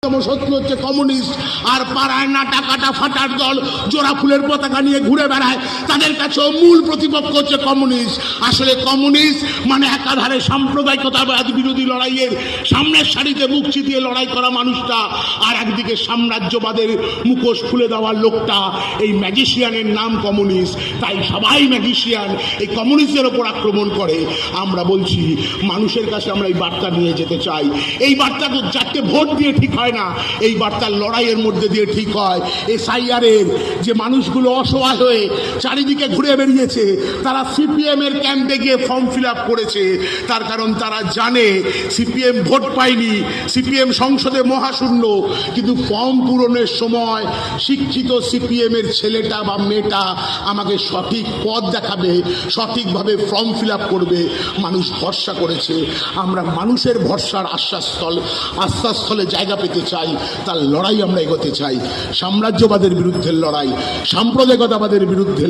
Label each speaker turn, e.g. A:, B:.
A: শত্রু হচ্ছে কমিউনিস্ট। আর পাড়ায় নাটা কাটা ফাটার দল জোড়া ফুলের পতাকা নিয়ে ঘুরে বেড়ায়, তাদের কাছেও মূল প্রতিপক্ষ হচ্ছে কমিউনিস্ট। আসলে কমিউনিস্ট মানে একাধারে সাম্প্রদায়িকতাবাদ বিরোধী লড়াইয়ের সামনের সারিতে মুখ চিতিয়ে লড়াই করা মানুষটা, আর একদিকে সাম্রাজ্যবাদের মুখোশ খুলে দেওয়ার লোকটা। এই ম্যাজিশিয়ানের নাম কমিউনিস্ট, তাই সবাই ম্যাজিশিয়ান এই কমিউনিস্টের ওপর আক্রমণ করে। আমরা বলছি মানুষের কাছে আমরা এই বার্তা নিয়ে যেতে চাই। এই বার্তা যাকে ভোট দিয়ে ঠিক হয় না, এই বার্তার লড়াইয়ের মধ্যে দিয়ে ঠিক হয়। এসআইআরের যে মানুষগুলো অসহায় হয়ে চারিদিকে ঘুরে বেরিয়েছে, তারা সিপিএম এর ক্যাম্পে গিয়ে ফর্ম ফিল আপ করেছে। তার কারণ তারা জানে সিপিএম ভোট পায়নি, সিপিএম সংসদে মহাশূন্য। কিন্তু ফর্ম পূরণের সময় শিক্ষিত সিপিএম এর ছেলেটা বা মেয়েটা আমাকে সঠিক পথ দেখাবে, সঠিকভাবে ফর্ম ফিল আপ করবে। মানুষ ভরসা করেছে। আমরা মানুষের ভরসার আশ্বাসস্থলে জায়গা পেতে চাই, তার লড়াই আমরা এগোতে চাই। সাম্রাজ্যবাদের বিরুদ্ধে লড়াই, সাম্প্রদায়িকতাবাদের বিরুদ্ধে